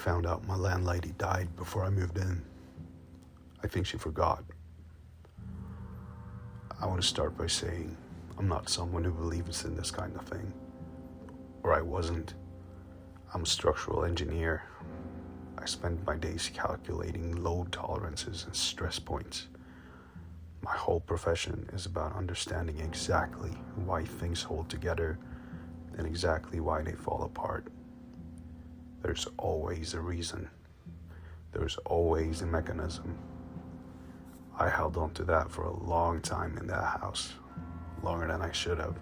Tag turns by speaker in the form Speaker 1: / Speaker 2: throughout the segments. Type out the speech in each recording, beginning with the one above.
Speaker 1: found out my landlady died before I moved in. I think she forgot. I want to start by saying I'm not someone who believes in this kind of thing. Or I wasn't. I'm a structural engineer. I spend my days calculating load tolerances and stress points. My whole profession is about understanding exactly why things hold together and exactly why they fall apart. There's always a reason. There's always a mechanism. I held on to that for a long time in that house, longer than I should have.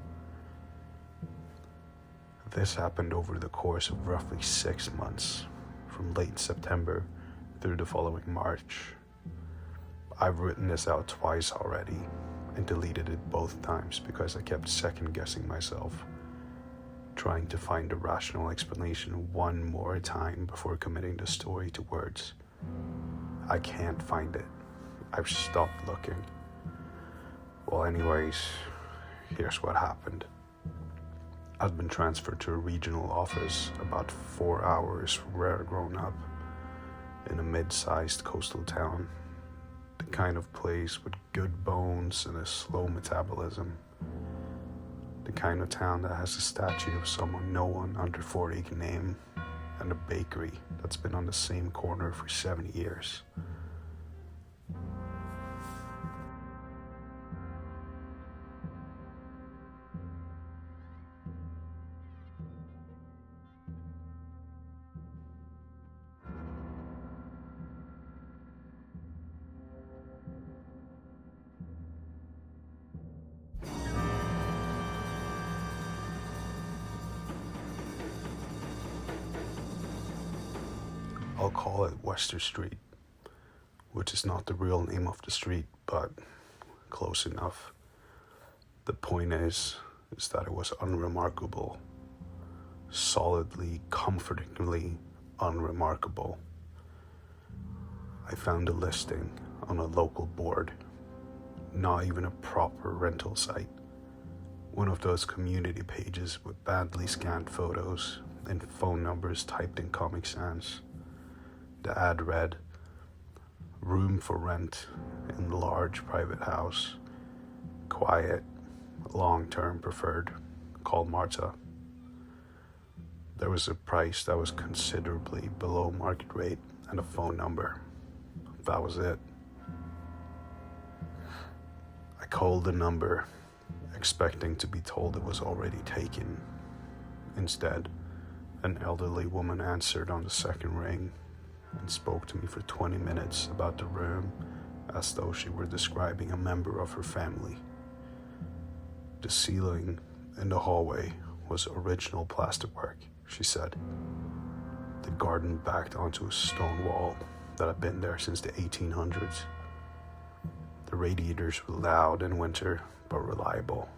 Speaker 1: This happened over the course of roughly 6 months, from late September through the following March. I've written this out twice already and deleted it both times because I kept second-guessing myself, trying to find a rational explanation one more time before committing the story to words. I can't find it. I've stopped looking. Well, anyways, here's what happened. I'd been transferred to a regional office about 4 hours from where I'd grown up, in a mid-sized coastal town. The kind of place with good bones and a slow metabolism. The kind of town that has a statue of someone no one under 40 can name, and a bakery that's been on the same corner for 70 years. I'll call it Wester Street, which is not the real name of the street, but close enough. The point is that it was unremarkable, solidly, comfortingly unremarkable. I found a listing on a local board, not even a proper rental site. One of those community pages with badly scanned photos and phone numbers typed in Comic Sans. The ad read, room for rent in large private house, quiet, long-term preferred, call Marta. There was a price that was considerably below market rate and a phone number. That was it. I called the number, expecting to be told it was already taken. Instead, an elderly woman answered on the second ring and spoke to me for 20 minutes about the room as though she were describing a member of her family. The ceiling in the hallway was original plasterwork, she said. The garden backed onto a stone wall that had been there since the 1800s. The radiators were loud in winter, but reliable.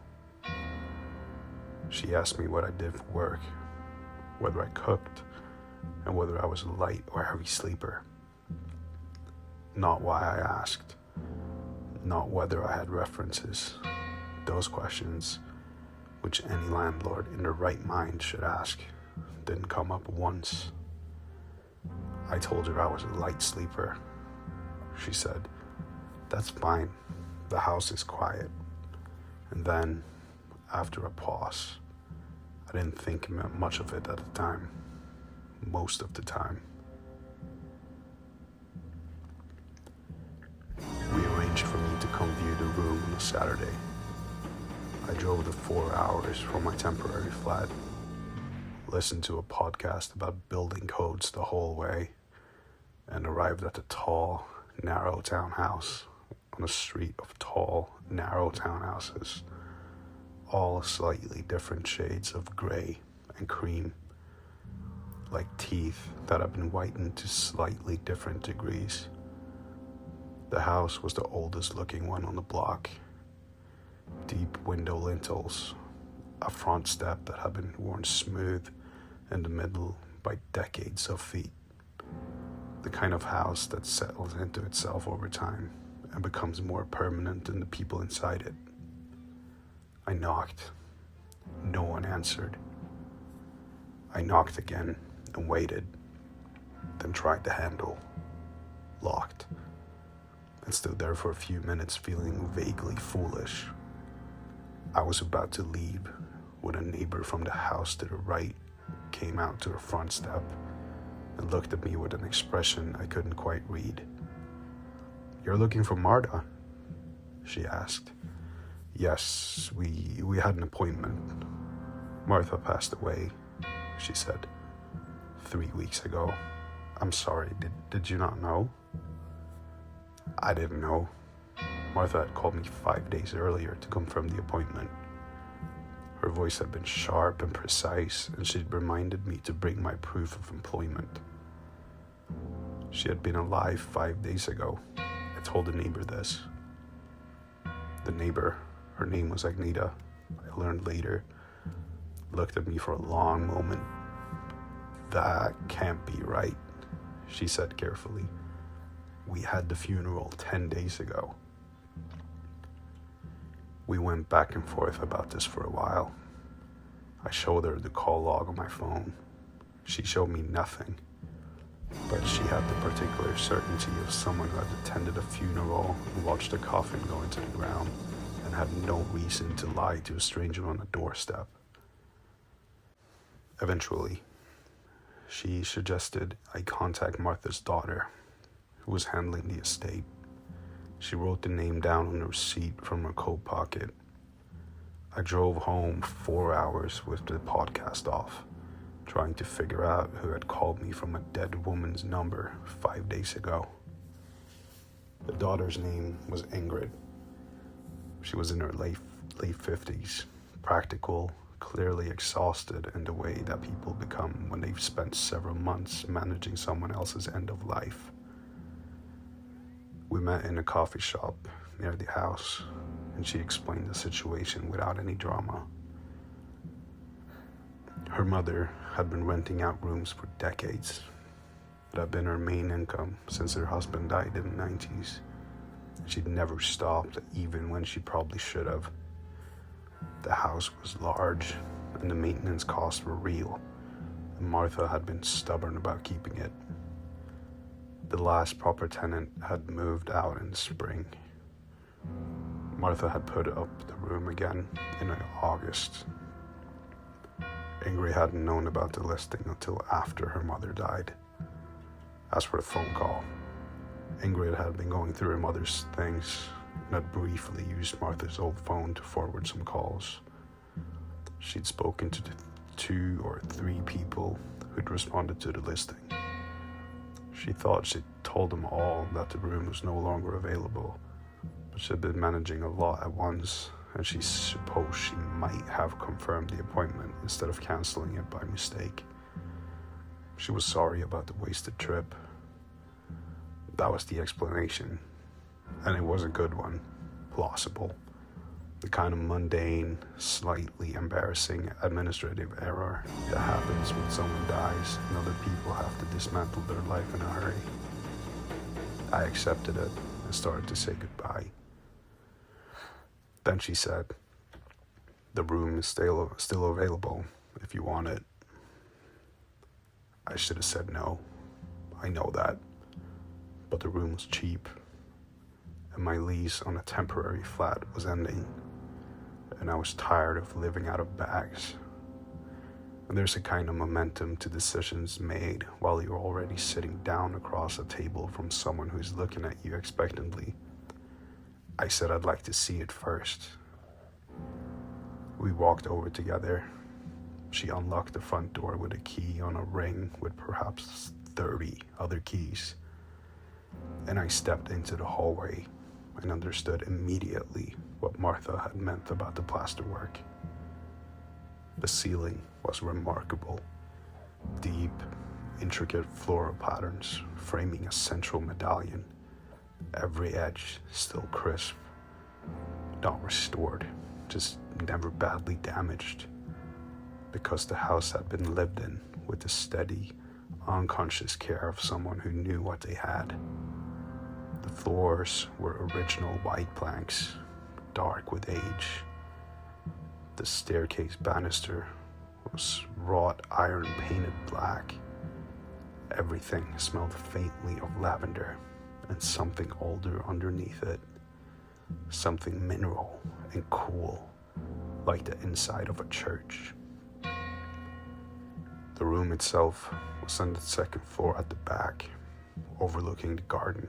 Speaker 1: She asked me what I did for work, whether I cooked, and whether I was a light or heavy sleeper. Not why I asked, not whether I had references. Those questions, which any landlord in their right mind should ask, didn't come up once. I told her I was a light sleeper. She said, "That's fine, the house is quiet." And then, after a pause, I didn't think much of it at the time. Most of the time. We arranged for me to come view the room on a Saturday. I drove the 4 hours from my temporary flat, listened to a podcast about building codes the whole way, and arrived at the tall, narrow townhouse on a street of tall, narrow townhouses, all slightly different shades of gray and cream, like teeth that have been whitened to slightly different degrees. The house was the oldest looking one on the block. Deep window lintels, a front step that had been worn smooth in the middle by decades of feet. The kind of house that settles into itself over time and becomes more permanent than the people inside it. I knocked. No one answered. I knocked again and waited. and tried the handle. Locked. And stood there for a few minutes feeling vaguely foolish. I was about to leave when a neighbor from the house to the right came out to her front step and looked at me with an expression I couldn't quite read. "You're looking for Marta?" she asked. "Yes, we had an appointment. Martha passed away," she said. 3 weeks ago. I'm sorry, did you not know?" I didn't know. Martha had called me 5 days earlier to confirm the appointment. Her voice had been sharp and precise, and she'd reminded me to bring my proof of employment. She had been alive 5 days ago. I told the neighbor this. The neighbor, her name was Agneta, I learned later, looked at me for a long moment. "That can't be right," she said carefully. "We had the funeral 10 days ago." We went back and forth about this for a while. I showed her the call log on my phone. She showed me nothing, but she had the particular certainty of someone who had attended a funeral and watched a coffin go into the ground and had no reason to lie to a stranger on a doorstep. Eventually, she suggested I contact Martha's daughter, who was handling the estate. She wrote the name down on a receipt from her coat pocket. I drove home 4 hours with the podcast off, trying to figure out who had called me from a dead woman's number 5 days ago. The daughter's name was Ingrid. She was in her late 50s, practical, clearly exhausted in the way that people become when they've spent several months managing someone else's end of life. We met in a coffee shop near the house, and she explained the situation without any drama. Her mother had been renting out rooms for decades. It had been her main income since her husband died in the 90s. She'd never stopped, even when she probably should have. The house was large, and the maintenance costs were real, and Martha had been stubborn about keeping it. The last proper tenant had moved out in the spring. Martha had put up the room again in August. Ingrid hadn't known about the listing until after her mother died. As for the phone call, Ingrid had been going through her mother's things and had briefly used Martha's old phone to forward some calls. She'd spoken to 2 or 3 people who'd responded to the listing. She thought she'd told them all that the room was no longer available, but she'd been managing a lot at once, and she supposed she might have confirmed the appointment instead of canceling it by mistake. She was sorry about the wasted trip. That was the explanation, and it was a good one, plausible. The kind of mundane, slightly embarrassing administrative error that happens when someone dies and other people have to dismantle their life in a hurry. I accepted it and started to say goodbye. Then she said, "The room is still available if you want it." I should have said no. I know that. But the room was cheap, and my lease on a temporary flat was ending, and I was tired of living out of bags. And there's a kind of momentum to decisions made while you're already sitting down across a table from someone who's looking at you expectantly. I said I'd like to see it first. We walked over together. She unlocked the front door with a key on a ring with perhaps 30 other keys. And I stepped into the hallway and understood immediately what Martha had meant about the plasterwork. The ceiling was remarkable. Deep, intricate floral patterns framing a central medallion. Every edge still crisp, not restored, just never badly damaged. Because the house had been lived in with the steady, unconscious care of someone who knew what they had. The floors were original white planks, dark with age. The staircase banister was wrought iron painted black. Everything smelled faintly of lavender and something older underneath it. Something mineral and cool, like the inside of a church. The room itself was on the second floor at the back, overlooking the garden.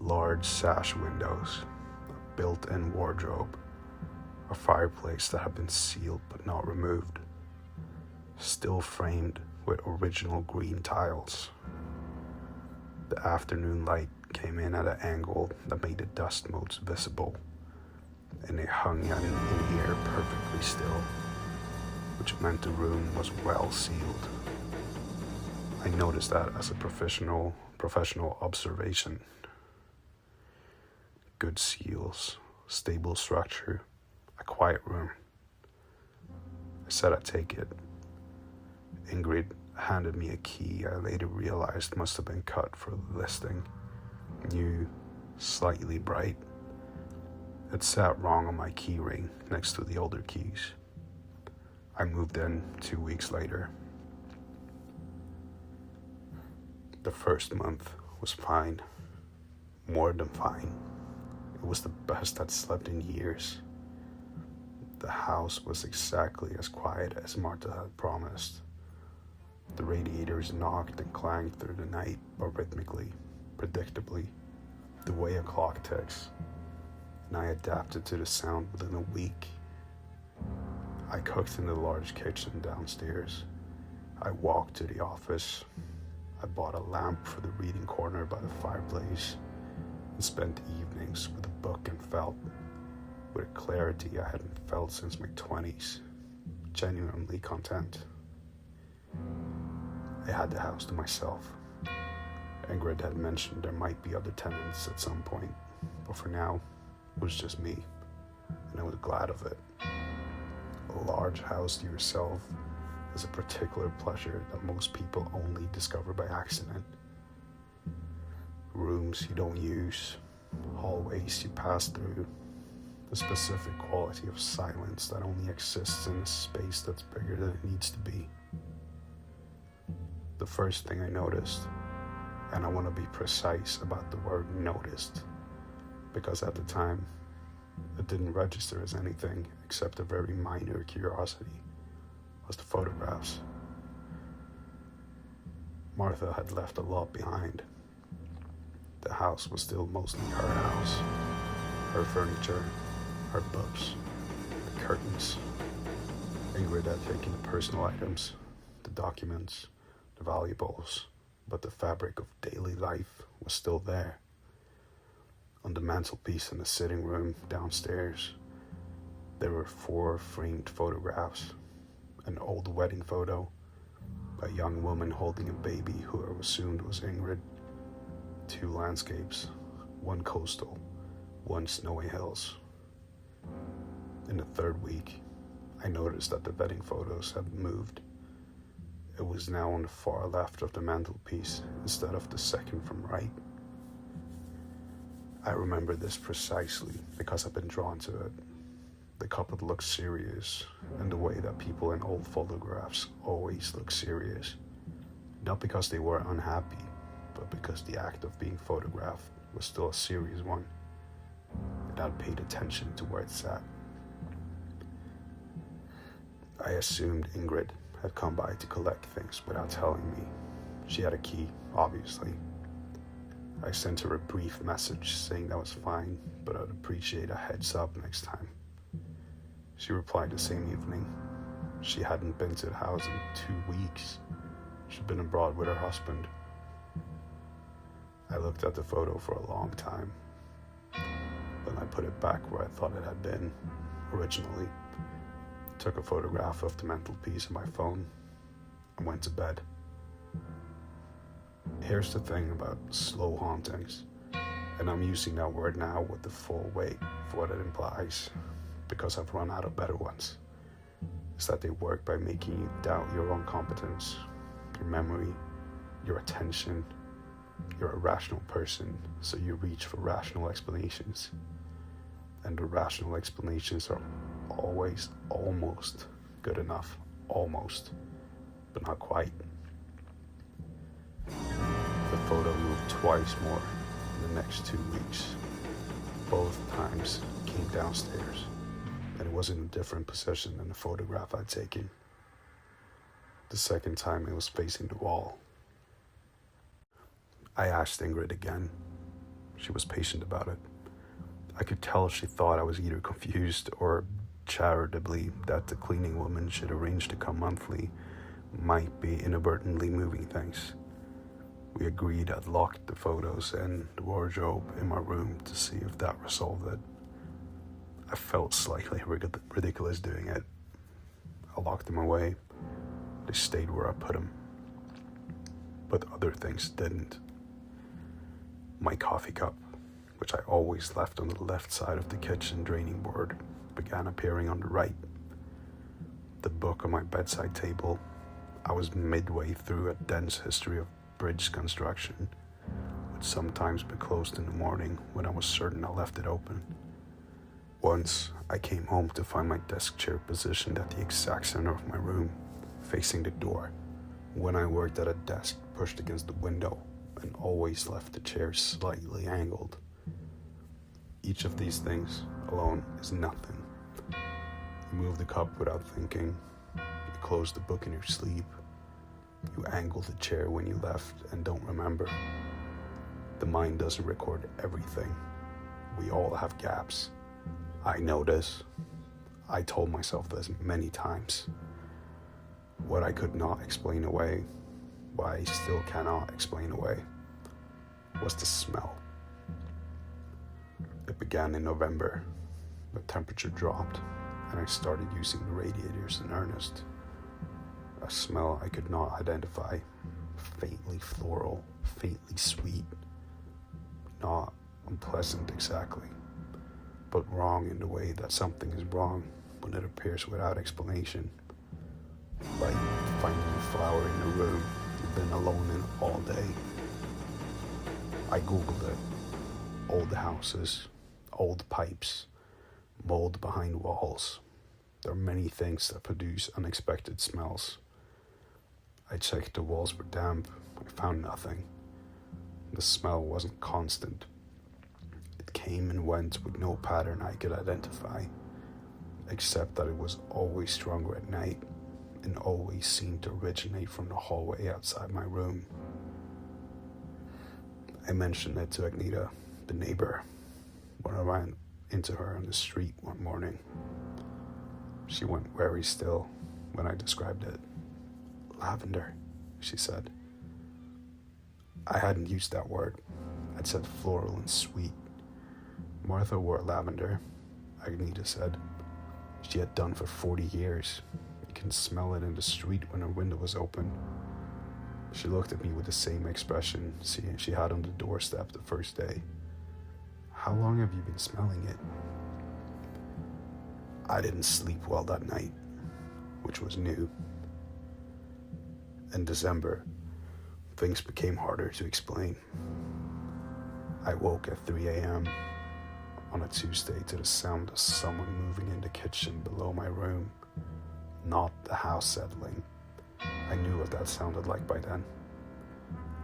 Speaker 1: Large sash windows, a built-in wardrobe, a fireplace that had been sealed but not removed, still framed with original green tiles. The afternoon light came in at an angle that made the dust motes visible, and it hung in here perfectly still, which meant the room was well sealed. I noticed that as a professional observation. Good seals, stable structure, a quiet room. I said I'd take it. Ingrid handed me a key I later realized must have been cut for the listing. New, slightly bright. It sat wrong on my key ring next to the older keys. I moved in 2 weeks later. The first month was fine. More than fine. It was the best I'd slept in years. The house was exactly as quiet as Martha had promised. The radiators knocked and clanged through the night, but rhythmically, predictably, the way a clock ticks, and I adapted to the sound within a week. I cooked in the large kitchen downstairs. I walked to the office. I bought a lamp for the reading corner by the fireplace and spent evenings with a book and felt, with a clarity I hadn't felt since my 20s, genuinely content. I had the house to myself. Ingrid had mentioned there might be other tenants at some point, but for now, it was just me, and I was glad of it. A large house to yourself is a particular pleasure that most people only discover by accident. Rooms you don't use, hallways you pass through, the specific quality of silence that only exists in a space that's bigger than it needs to be. The first thing I noticed, and I want to be precise about the word noticed, because at the time, it didn't register as anything except a very minor curiosity, was the photographs. Martha had left a lot behind. The house was still mostly her house, her furniture, her books, the curtains. Ingrid had taken the personal items, the documents, the valuables, but the fabric of daily life was still there. On the mantelpiece in the sitting room downstairs, there were 4 framed photographs. An old wedding photo, a young woman holding a baby who I assumed was Ingrid, 2 landscapes, 1 coastal, 1 snowy hills. In the 3rd week, I noticed that the wedding photos had moved. It was now on the far left of the mantelpiece instead of the second from right. I remember this precisely because I've been drawn to it. The couple looked serious in the way that people in old photographs always look serious. Not because they were unhappy, but because the act of being photographed was still a serious one, and I'd paid attention to where it sat. I assumed Ingrid had come by to collect things without telling me. She had a key, obviously. I sent her a brief message saying that was fine, but I'd appreciate a heads up next time. She replied the same evening. She hadn't been to the house in 2 weeks. She'd been abroad with her husband. I looked at the photo for a long time. Then I put it back where I thought it had been originally. Took a photograph of the mantelpiece on my phone and went to bed. Here's the thing about slow hauntings, and I'm using that word now with the full weight of what it implies, because I've run out of better ones, is that they work by making you doubt your own competence, your memory, your attention. You're a rational person, so you reach for rational explanations. And the rational explanations are always almost good enough. Almost, but not quite. twice more in the next 2 weeks. Both times came downstairs, and it was in a different position than the photograph I'd taken. The second time it was facing the wall. I asked Ingrid again. She was patient about it. I could tell she thought I was either confused or charitably that the cleaning woman she'd arranged to come monthly might be inadvertently moving things. We agreed I'd locked the photos and the wardrobe in my room to see if that resolved it. I felt slightly ridiculous doing it. I locked them away. They stayed where I put them. But other things didn't. My coffee cup, which I always left on the left side of the kitchen draining board, began appearing on the right. The book on my bedside table. I was midway through a dense history of bridge construction, would sometimes be closed in the morning when I was certain I left it open. Once, I came home to find my desk chair positioned at the exact center of my room, facing the door, when I worked at a desk pushed against the window and always left the chair slightly angled. Each of these things alone is nothing. You move the cup without thinking. You close the book in your sleep. You angle the chair when you left and don't remember. The mind doesn't record everything. We all have gaps. I know this. I told myself this many times. What I could not explain away, what I still cannot explain away, was the smell. It began in November. The temperature dropped, and I started using the radiators in earnest. A smell I could not identify, faintly floral, faintly sweet, not unpleasant exactly, but wrong in the way that something is wrong when it appears without explanation. Like finding a flower in a room you've been alone in all day. I googled it. Old houses, old pipes, mold behind walls. There are many things that produce unexpected smells. I checked the walls were damp. I found nothing. The smell wasn't constant. It came and went with no pattern I could identify, except that it was always stronger at night and always seemed to originate from the hallway outside my room. I mentioned it to Agneta, the neighbor, when I ran into her on the street one morning. She went very still when I described it. Lavender, she said. I hadn't used that word. I'd said floral and sweet. Martha wore lavender, Agneta said. She had done for 40 years. You can smell it in the street when her window was open. She looked at me with the same expression she had on the doorstep the first day. How long have you been smelling it? I didn't sleep well that night, which was new. In December, things became harder to explain. I woke at 3 a.m. on a Tuesday to the sound of someone moving in the kitchen below my room, not the house settling. I knew what that sounded like by then.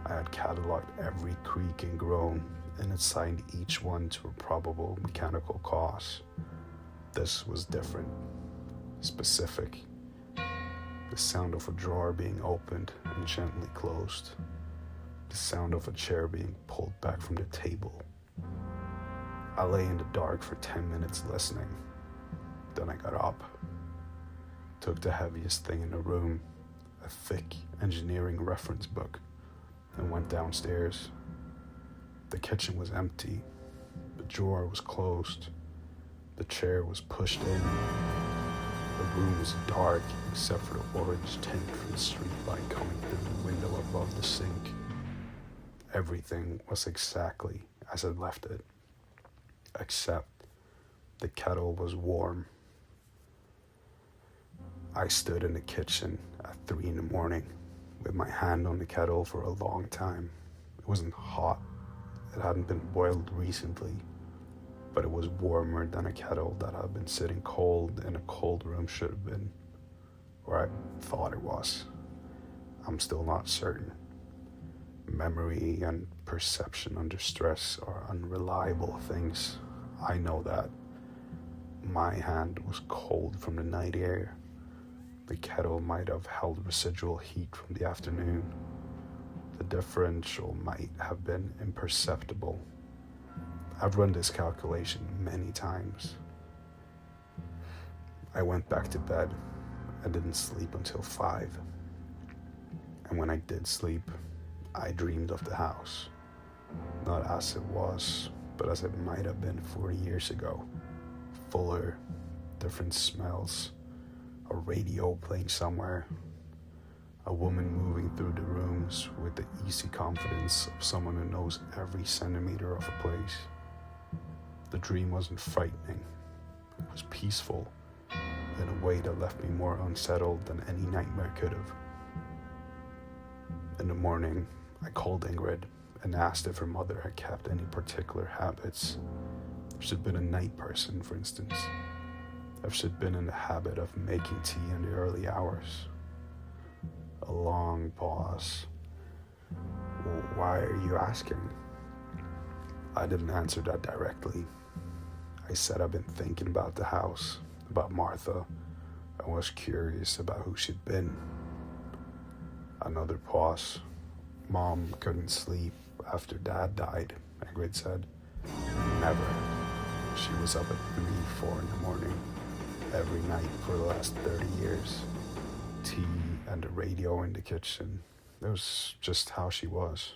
Speaker 1: I had cataloged every creak and groan and assigned each one to a probable mechanical cause. This was different, specific. The sound of a drawer being opened and gently closed. The sound of a chair being pulled back from the table. I lay in the dark for 10 minutes listening. Then I got up, took the heaviest thing in the room, a thick engineering reference book, and went downstairs. The kitchen was empty. The drawer was closed. The chair was pushed in. The room was dark except for the orange tint from the street light coming through the window above the sink. Everything was exactly as I'd left it, except the kettle was warm. I stood in the kitchen at 3 a.m. with my hand on the kettle for a long time. It wasn't hot. It hadn't been boiled recently, but it was warmer than a kettle that had been sitting cold in a cold room should have been, or I thought it was. I'm still not certain. Memory and perception under stress are unreliable things. I know that. My hand was cold from the night air. The kettle might have held residual heat from the afternoon. The differential might have been imperceptible. I've run this calculation many times. I went back to bed and didn't sleep until 5. And when I did sleep, I dreamed of the house. Not as it was, but as it might have been 40 years ago. Fuller, different smells, a radio playing somewhere, a woman moving through the rooms with the easy confidence of someone who knows every centimeter of a place. The dream wasn't frightening. It was peaceful in a way that left me more unsettled than any nightmare could have. In the morning, I called Ingrid and asked if her mother had kept any particular habits. If she'd been a night person, for instance. If she'd been in the habit of making tea in the early hours. A long pause. Well, why are you asking? I didn't answer that directly. I said I'd been thinking about the house, about Martha, and was curious about who she'd been. Another pause. Mom couldn't sleep after Dad died, Ingrid said. Never. She was up at 3, 4 in the morning, every night for the last 30 years. Tea and a radio in the kitchen. That was just how she was.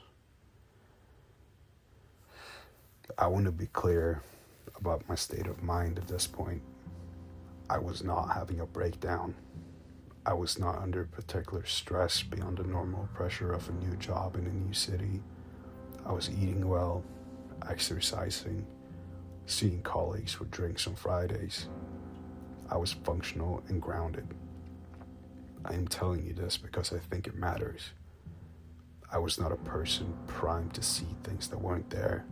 Speaker 1: I want to be clear about my state of mind at this point. I was not having a breakdown. I was not under particular stress beyond the normal pressure of a new job in a new city. I was eating well, exercising, seeing colleagues for drinks on Fridays. I was functional and grounded. I am telling you this because I think it matters. I was not a person primed to see things that weren't there.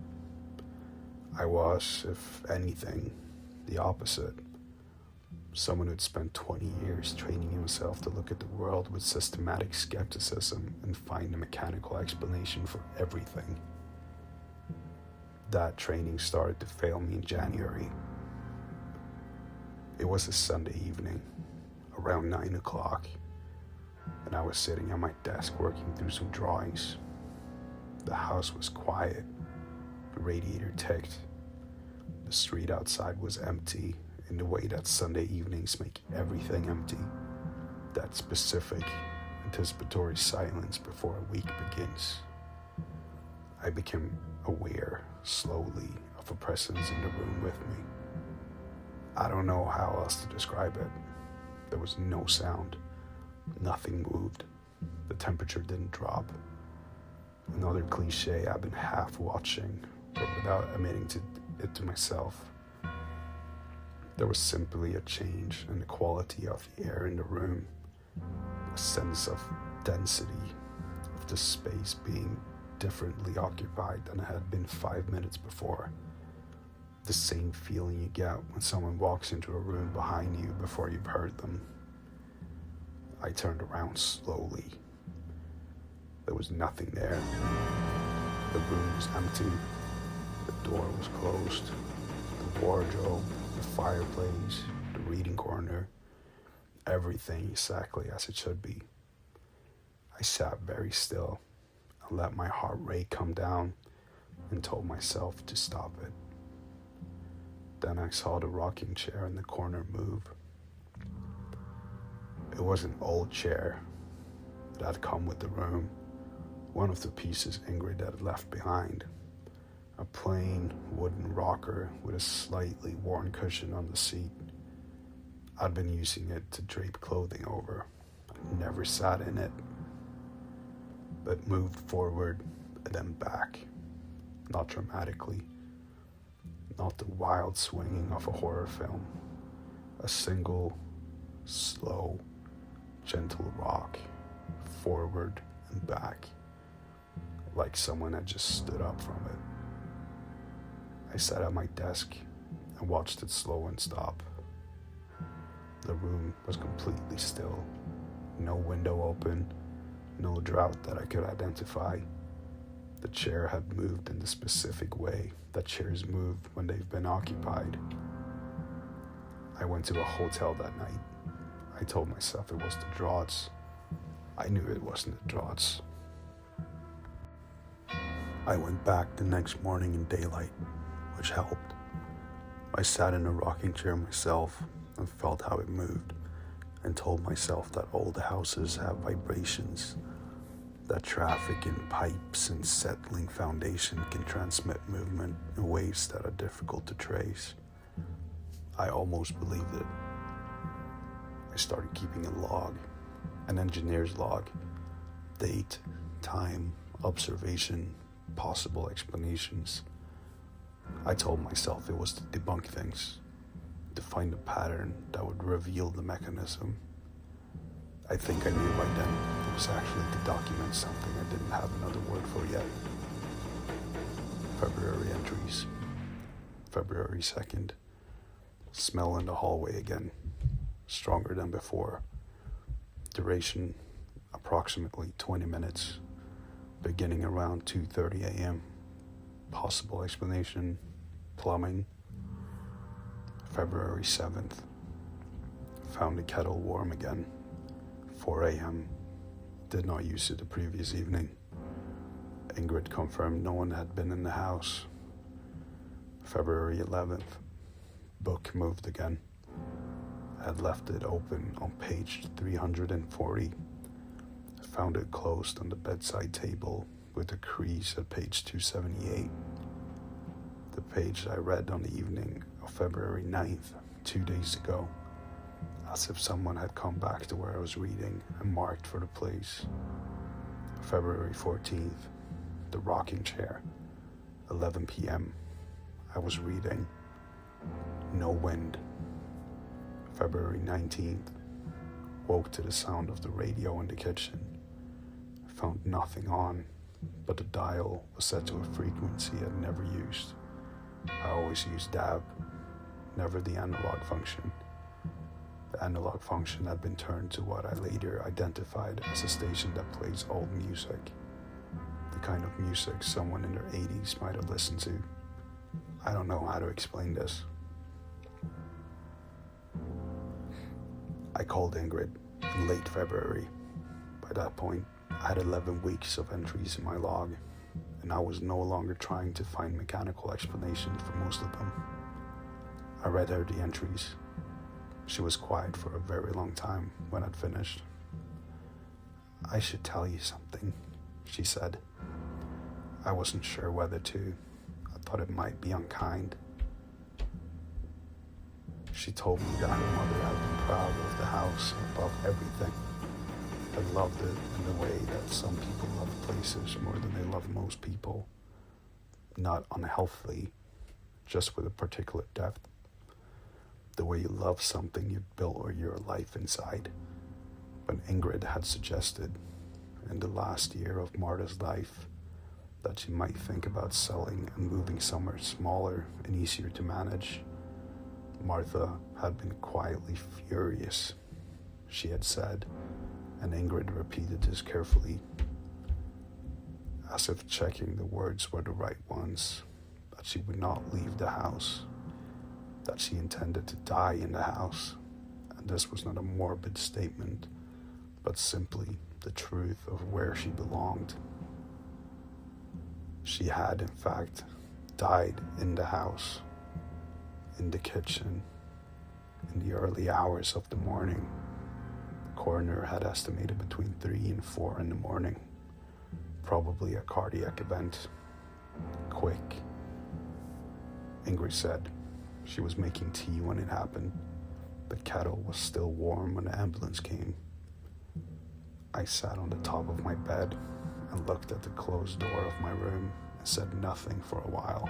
Speaker 1: I was, if anything, the opposite. Someone who'd spent 20 years training himself to look at the world with systematic skepticism and find a mechanical explanation for everything. That training started to fail me in January. It was a Sunday evening, around 9 o'clock, and I was sitting at my desk working through some drawings. The house was quiet. The radiator ticked. The street outside was empty in the way that Sunday evenings make everything empty. That specific, anticipatory silence before a week begins. I became aware, slowly, of a presence in the room with me. I don't know how else to describe it. There was no sound. Nothing moved. The temperature didn't drop. Another cliche I've been half watching, but without admitting it to myself. There was simply a change in the quality of the air in the room, a sense of density, of the space being differently occupied than it had been 5 minutes before. The same feeling you get when someone walks into a room behind you before you've heard them. I turned around slowly. There was nothing there. The room was empty. The door was closed. The wardrobe, the fireplace, the reading corner, everything exactly as it should be. I sat very still and let my heart rate come down and told myself to stop it. Then I saw the rocking chair in the corner move. It was an old chair that had come with the room, one of the pieces Ingrid had left behind. A plain wooden rocker with a slightly worn cushion on the seat. I'd been using it to drape clothing over. I never sat in it, but moved forward and then back, not dramatically, not the wild swinging of a horror film. A single, slow, gentle rock, forward and back, like someone had just stood up from it. I sat at my desk and watched it slow and stop. The room was completely still. No window open, no draught that I could identify. The chair had moved in the specific way that chairs move when they've been occupied. I went to a hotel that night. I told myself it was the draughts. I knew it wasn't the draughts. I went back the next morning in daylight, which helped. I sat in a rocking chair myself and felt how it moved, and told myself that old houses have vibrations, that traffic and pipes and settling foundation can transmit movement in ways that are difficult to trace. I almost believed it. I started keeping a log, an engineer's log, date, time, observation, possible explanations. I told myself it was to debunk things, to find a pattern that would reveal the mechanism. I think I knew by then it was actually to document something I didn't have another word for yet. February entries. February 2nd. Smell in the hallway again. Stronger than before. Duration approximately 20 minutes. Beginning around 2:30 a.m. Possible explanation, plumbing. February 7th. Found the kettle warm again. 4 a.m. Did not use it the previous evening. Ingrid confirmed no one had been in the house. February 11th. Book moved again. I had left it open on page 340. Found it closed on the bedside table with a crease at page 278. The page I read on the evening of February 9th, 2 days ago, as if someone had come back to where I was reading and marked for the place. February 14th, the rocking chair, 11 p.m. I was reading. No wind. February 19th, woke to the sound of the radio in the kitchen. Found nothing on, but the dial was set to a frequency I'd never used. I always used DAB, never the analog function. The analog function had been turned to what I later identified as a station that plays old music. The kind of music someone in their 80s might have listened to. I don't know how to explain this. I called Ingrid in late February. By that point, I had 11 weeks of entries in my log, and I was no longer trying to find mechanical explanations for most of them. I read her the entries. She was quiet for a very long time when I'd finished. "I should tell you something," she said. I wasn't sure whether to. I thought it might be unkind. She told me that her mother had been proud of the house above everything. Had loved it in the way that some people love places more than they love most people. Not unhealthily, just with a particular depth. The way you love something you built or your life inside. When Ingrid had suggested, in the last year of Marta's life, that she might think about selling and moving somewhere smaller and easier to manage, Martha had been quietly furious, she had said, and Ingrid repeated this carefully, as if checking the words were the right ones, that she would not leave the house, that she intended to die in the house, and this was not a morbid statement, but simply the truth of where she belonged. She had, in fact, died in the house, in the kitchen, in the early hours of the morning. The coroner had estimated between 3 and 4 in the morning. Probably a cardiac event. Quick. Ingrid said she was making tea when it happened. The kettle was still warm when the ambulance came. I sat on the top of my bed and looked at the closed door of my room and said nothing for a while.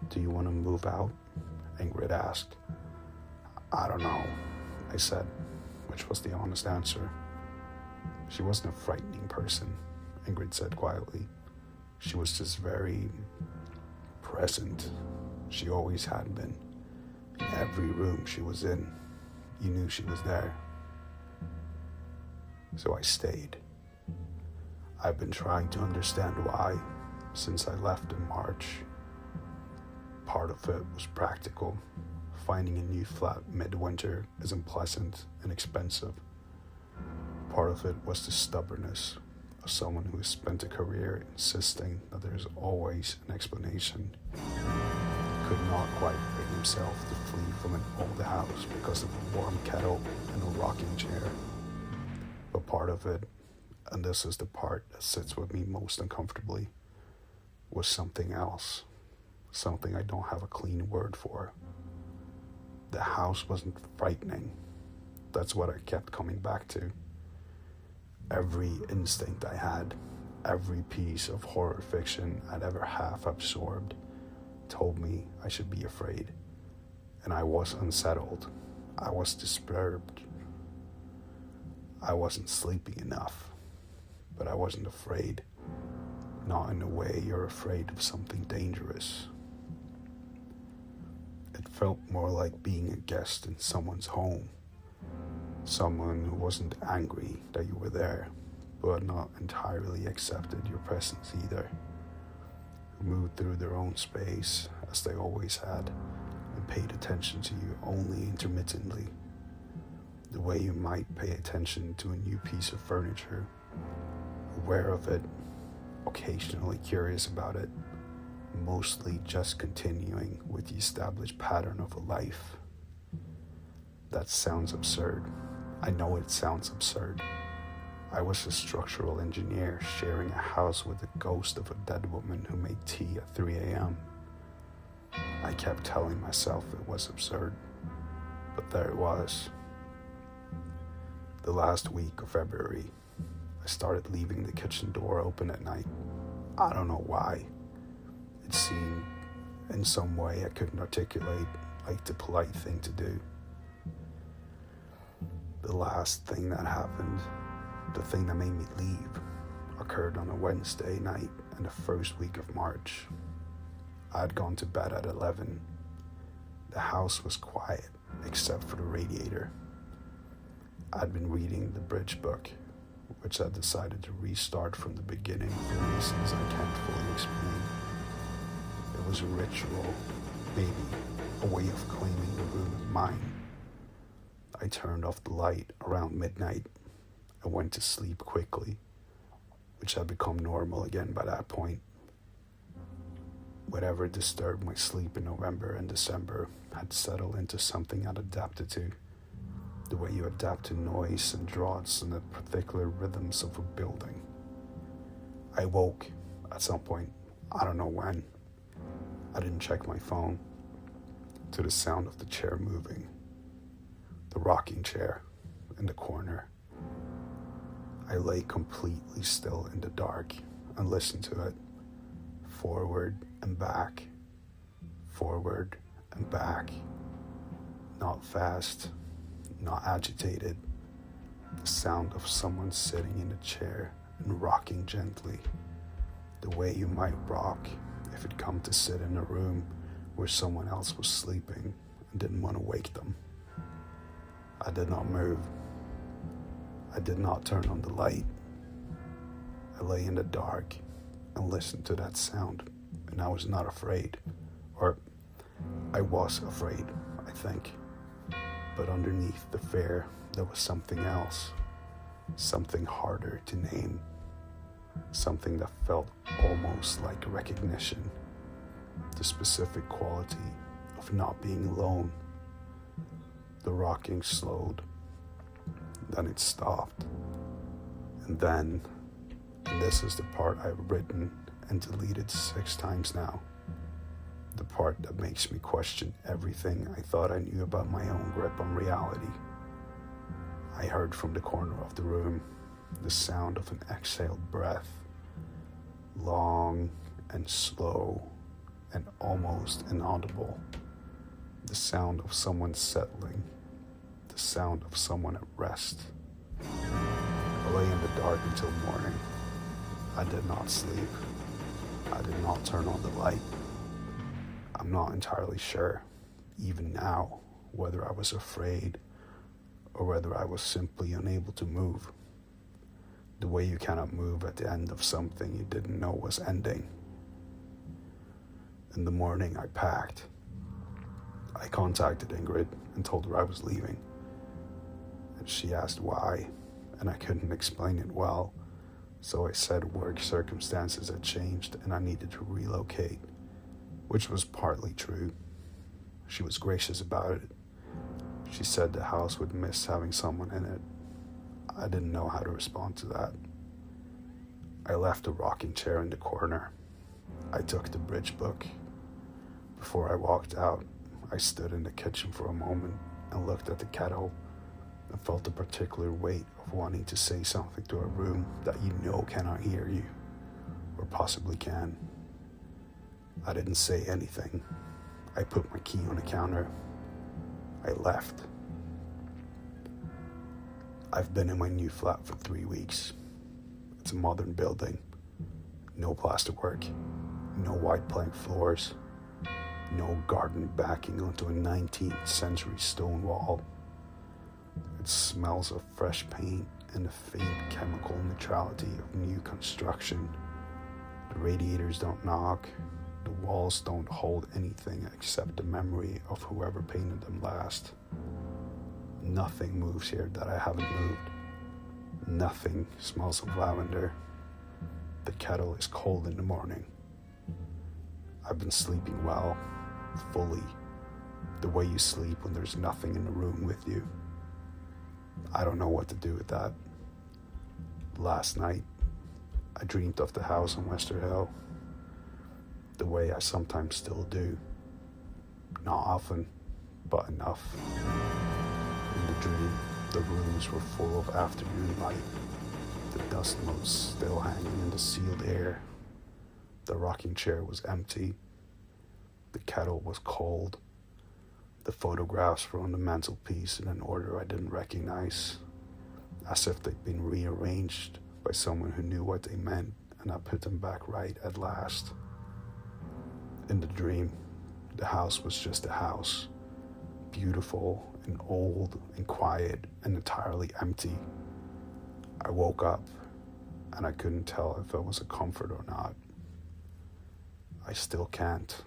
Speaker 1: "Do you want to move out?" Ingrid asked. "I don't know," I said, which was the honest answer. She wasn't a frightening person, Ingrid said quietly. She was just very present. She always had been. In every room she was in, you knew she was there. So I stayed. I've been trying to understand why since I left in March. Part of it was practical. Finding a new flat midwinter is unpleasant and expensive. Part of it was the stubbornness of someone who has spent a career insisting that there is always an explanation. Could not quite bring himself to flee from an old house because of a warm kettle and a rocking chair. But part of it, and this is the part that sits with me most uncomfortably, was something else. Something I don't have a clean word for. The house wasn't frightening. That's what I kept coming back to. Every instinct I had, every piece of horror fiction I'd ever half absorbed, told me I should be afraid. And I was unsettled. I was disturbed. I wasn't sleeping enough. But I wasn't afraid. Not in the way you're afraid of something dangerous. It felt more like being a guest in someone's home. Someone who wasn't angry that you were there, but not entirely accepted your presence either. Who moved through their own space, as they always had, and paid attention to you only intermittently. The way you might pay attention to a new piece of furniture, aware of it, occasionally curious about it, mostly just continuing with the established pattern of a life. That sounds absurd. I know it sounds absurd. I was a structural engineer sharing a house with the ghost of a dead woman who made tea at 3 a.m. I kept telling myself it was absurd, but there it was. The last week of February, I started leaving the kitchen door open at night. I don't know why. It seemed in some way I couldn't articulate like the polite thing to do. The last thing that happened, the thing that made me leave, occurred on a Wednesday night in the first week of March. I had gone to bed at 11. The house was quiet except for the radiator. I'd been reading the bridge book, which I decided to restart from the beginning for reasons I can't fully explain. It was a ritual, maybe a way of claiming the room as mine. I turned off the light around midnight and went to sleep quickly, which had become normal again by that point. Whatever disturbed my sleep in November and December had settled into something I'd adapted to, the way you adapt to noise and draughts and the particular rhythms of a building. I woke at some point, I don't know when. I didn't check my phone, to the sound of the chair moving, the rocking chair in the corner. I lay completely still in the dark and listened to it, forward and back, forward and back, not fast, not agitated, the sound of someone sitting in a chair and rocking gently, the way you might rock if it come to sit in a room where someone else was sleeping and didn't want to wake them. I did not move. I did not turn on the light. I lay in the dark and listened to that sound, and I was not afraid. Or I was afraid, I think. But underneath the fear, there was something else, something harder to name, something that felt almost like recognition, the specific quality of not being alone. The rocking slowed, then it stopped, and then, and this is the part I've written and deleted 6 times now, the part that makes me question everything I thought I knew about my own grip on reality. I heard from the corner of the room the sound of an exhaled breath, long and slow and almost inaudible, the sound of someone settling, the sound of someone at rest. I lay in the dark until morning. I did not sleep. I did not turn on the light. I'm not entirely sure, even now, whether I was afraid or whether I was simply unable to move. The way you cannot move at the end of something you didn't know was ending. In the morning, I packed. I contacted Ingrid and told her I was leaving. And she asked why, and I couldn't explain it well, so I said work circumstances had changed and I needed to relocate, which was partly true. She was gracious about it. She said the house would miss having someone in it. I didn't know how to respond to that. I left the rocking chair in the corner. I took the bridge book. Before I walked out, I stood in the kitchen for a moment and looked at the kettle and felt a particular weight of wanting to say something to a room that you know cannot hear you, or possibly can. I didn't say anything. I put my key on the counter. I left. I've been in my new flat for 3 weeks. It's a modern building. No plasterwork. No white plank floors. No garden backing onto a 19th century stone wall. It smells of fresh paint and the faint chemical neutrality of new construction. The radiators don't knock. The walls don't hold anything except the memory of whoever painted them last. Nothing moves here that I haven't moved. Nothing smells of lavender. The kettle is cold in the morning. I've been sleeping well, fully, the way you sleep when there's nothing in the room with you. I don't know what to do with that. Last night, I dreamed of the house on Wester Hill, the way I sometimes still do. Not often, but enough. In the dream, the rooms were full of afternoon light, the dust motes still hanging in the sealed air. The rocking chair was empty. The kettle was cold. The photographs were on the mantelpiece in an order I didn't recognize, as if they'd been rearranged by someone who knew what they meant, and I put them back right at last. In the dream, the house was just a house, beautiful and old and quiet and entirely empty. I woke up and I couldn't tell if it was a comfort or not. I still can't.